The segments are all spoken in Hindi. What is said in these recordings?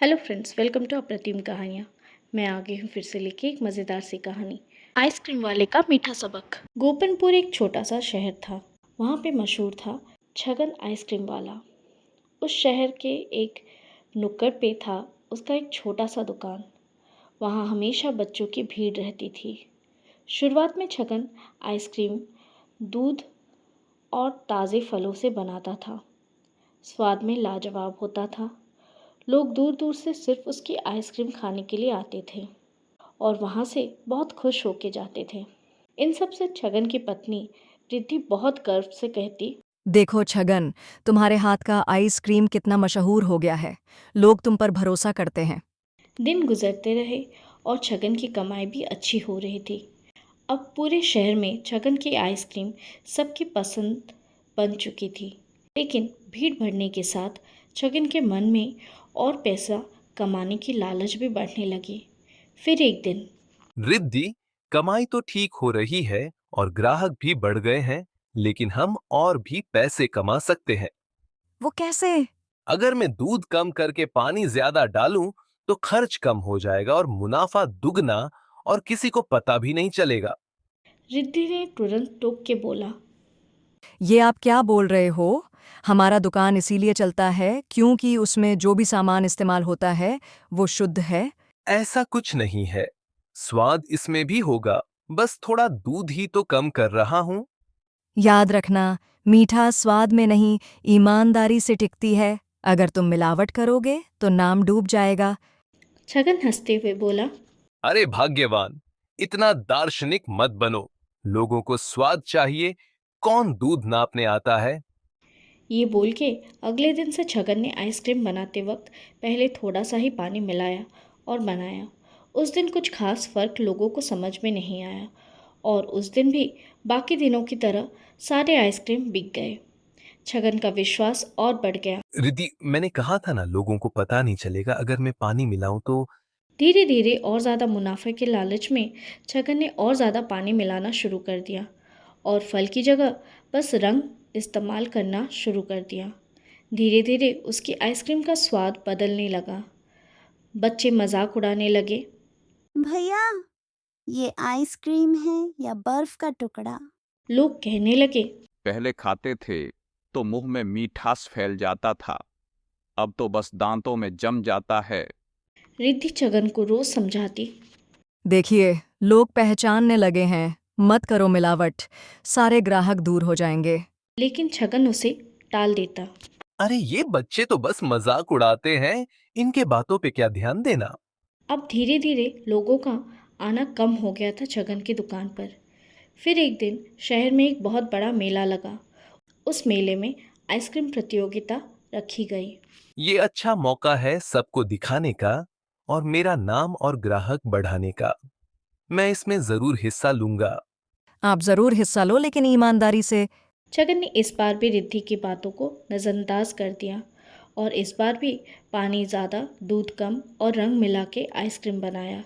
हेलो फ्रेंड्स, वेलकम टू अप्रतिम कहानियाँ। मैं आ गई हूँ फिर से लेके एक मज़ेदार सी कहानी, आइसक्रीम वाले का मीठा सबक। गोपनपुर एक छोटा सा शहर था। वहाँ पे मशहूर था छगन आइसक्रीम वाला। उस शहर के एक नुक्कड़ पे था उसका एक छोटा सा दुकान। वहाँ हमेशा बच्चों की भीड़ रहती थी। शुरुआत में छगन आइसक्रीम दूध और ताज़े फलों से बनाता था। स्वाद में लाजवाब होता था। लोग दूर दूर से सिर्फ उसकी आइसक्रीम खाने के लिए आते थे और वहाँ से बहुत खुश होके जाते थे। इन सब से छगन की पत्नी रिद्धि बहुत गर्व से कहती, देखो छगन, तुम्हारे हाथ का आइसक्रीम कितना मशहूर हो गया है। लोग तुम पर भरोसा करते हैं। दिन गुजरते रहे और छगन की कमाई भी अच्छी हो रही थी। अब पूरे शहर में छगन की आइसक्रीम सबकी पसंद बन चुकी थी। लेकिन भीड़ बढ़ने के साथ छगन के मन में और पैसा कमाने की लालच भी बढ़ने लगी। फिर एक दिन रिद्धि, कमाई तो ठीक हो रही है और ग्राहक भी बढ़ गए हैं, लेकिन हम और भी पैसे कमा सकते हैं। वो कैसे? अगर मैं दूध कम करके पानी ज्यादा डालूं, तो खर्च कम हो जाएगा और मुनाफा दुगना और किसी को पता भी नहीं चलेगा। रिद्धि ने तुरंत टोक के बोला, ये आप क्या बोल रहे हो? हमारा दुकान इसीलिए चलता है क्योंकि उसमें जो भी सामान इस्तेमाल होता है वो शुद्ध है। ऐसा कुछ नहीं है। स्वाद इसमें भी होगा, बस थोड़ा दूध ही तो कम कर रहा हूं। याद रखना, मीठा स्वाद में नहीं, ईमानदारी से टिकती है। अगर तुम मिलावट करोगे तो नाम डूब जाएगा। छगन हंसते हुए बोला, अरे भाग्यवान, इतना दार्शनिक मत बनो। लोगों को स्वाद चाहिए, कौन दूध नापने आता है। ये बोल के अगले दिन से छगन ने आइसक्रीम बनाते वक्त पहले थोड़ा सा ही पानी मिलाया और बनाया। उस दिन कुछ खास फर्क लोगों को समझ में नहीं आया और उस दिन भी बाकी दिनों की तरह सारे आइसक्रीम बिक गए। छगन का विश्वास और बढ़ गया। रिद्धि, मैंने कहा था ना, लोगों को पता नहीं चलेगा अगर मैं पानी मिलाऊं तो। धीरे धीरे और ज़्यादा मुनाफे के लालच में छगन ने और ज़्यादा पानी मिलाना शुरू कर दिया और फल की जगह बस रंग इस्तेमाल करना शुरू कर दिया। धीरे धीरे उसकी आइसक्रीम का स्वाद बदलने लगा। बच्चे मजाक उड़ाने लगे। भैया, ये आइसक्रीम है या बर्फ का टुकड़ा? लोग कहने लगे, पहले खाते थे तो मुंह में मिठास फैल जाता था, अब तो बस दांतों में जम जाता है। रिद्धि छगन को रोज समझाती, देखिए, लोग पहचानने लगे हैं। मत करो मिलावट, सारे ग्राहक दूर हो जाएंगे। लेकिन छगन उसे टाल देता। अरे ये बच्चे तो बस मजाक उड़ाते हैं, इनके बातों पे क्या ध्यान देना। अब धीरे धीरे लोगों का आना कम हो गया था छगन की दुकान पर। फिर एक दिन शहर में एक बहुत बड़ा मेला लगा। उस मेले में आइसक्रीम प्रतियोगिता रखी गई। ये अच्छा मौका है सबको दिखाने का और मेरा नाम और ग्राहक बढ़ाने का। मैं इसमें जरूर हिस्सा लूंगा। आप जरूर हिस्सा लो, लेकिन ईमानदारी से। छगन ने इस बार भी रिद्धि की बातों को नज़रअंदाज कर दिया और इस बार भी पानी ज़्यादा, दूध कम और रंग मिला के आइसक्रीम बनाया।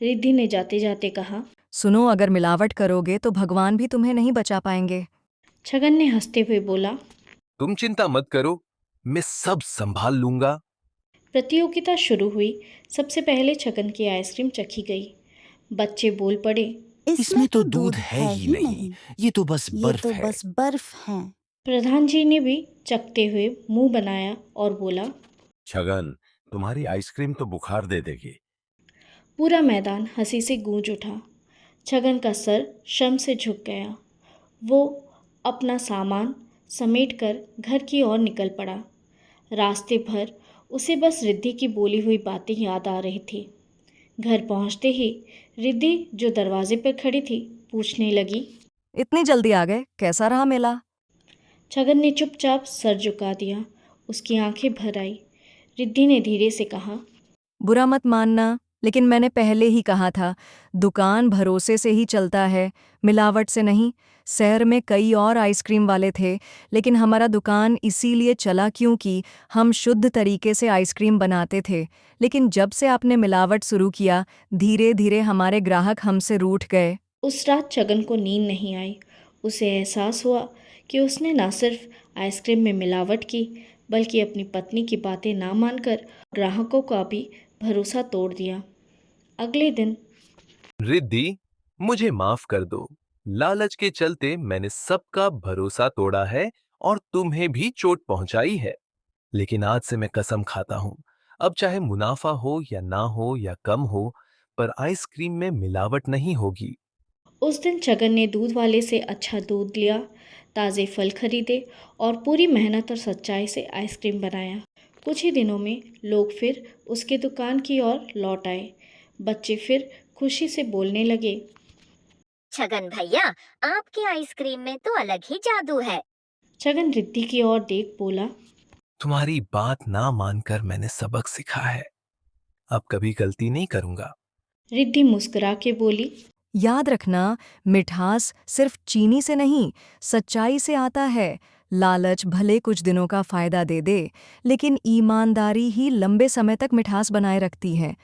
रिद्धि ने जाते जाते कहा, सुनो, अगर मिलावट करोगे तो भगवान भी तुम्हें नहीं बचा पाएंगे। छगन ने हंसते हुए बोला, तुम चिंता मत करो, मैं सब संभाल लूंगा। प्रतियोगिता शुरू हुई। सबसे पहले छगन की आइसक्रीम चखी गई। बच्चे बोल पड़े, इसमें तो दूध है ही नहीं, ये तो बस ये बर्फ तो है। बस बर्फ है। प्रधान जी ने भी चखते हुए मुंह बनाया और बोला। छगन, तुम्हारी आइसक्रीम तो बुखार दे देगी। पूरा मैदान हंसी से गूंज उठा। छगन का सर शर्म से झुक गया। वो अपना सामान समेटकर घर की ओर निकल पड़ा। रास्ते भर उसे बस रिद्धि की बोली हुई बातें याद आ रही थी। घर पहुंचते ही रिद्धि, जो दरवाजे पर खड़ी थी, पूछने लगी। इतनी जल्दी आ गए, कैसा रहा मेला? छगन ने चुपचाप सर झुका दिया। उसकी आंखें भर आई। रिद्धि ने धीरे से कहा, बुरा मत मानना, लेकिन मैंने पहले ही कहा था, दुकान भरोसे से ही चलता है, मिलावट से नहीं। शहर में कई और आइसक्रीम वाले थे, लेकिन हमारा दुकान इसीलिए चला क्योंकि हम शुद्ध तरीके से आइसक्रीम बनाते थे। लेकिन जब से आपने मिलावट शुरू किया, धीरे धीरे हमारे ग्राहक हमसे रूठ गए। उस रात छगन को नींद नहीं आई। उसे एहसास हुआ कि उसने न सिर्फ आइसक्रीम में मिलावट की, बल्कि अपनी पत्नी की बातें ना मानकर ग्राहकों का भी भरोसा तोड़ दिया। अगले दिन रिद्धि, मुझे माफ कर दो। लालच के चलते मैंने सबका भरोसा तोड़ा है और तुम्हें भी चोट पहुंचाई है। लेकिन आज से मैं कसम खाता हूं, अब चाहे मुनाफा हो या ना हो या कम हो, पर आइसक्रीम में मिलावट नहीं होगी। उस दिन छगन ने दूध वाले से अच्छा दूध लिया, ताज़े फल खरीदे और पूरी मेहनत और सच्चाई से आइसक्रीम बनाया। कुछ ही दिनों में लोग फिर उसके दुकान की ओर लौट आए। बच्चे फिर खुशी से बोलने लगे। छगन भैया, आपकी आइसक्रीम में तो अलग ही जादू है। छगन रिद्धि की ओर देख बोला। तुम्हारी बात ना मानकर मैंने सबक सीखा है। अब कभी गलती नहीं करूंगा। रिद्धि मुस्कुरा के बोली। याद रखना, मिठास सिर्फ चीनी से नहीं, सच्चाई से आता है। लालच भले कुछ दिनों का फायदा दे दे, लेकिन ईमानदारी ही लंबे समय तक मिठास बनाए रखती है।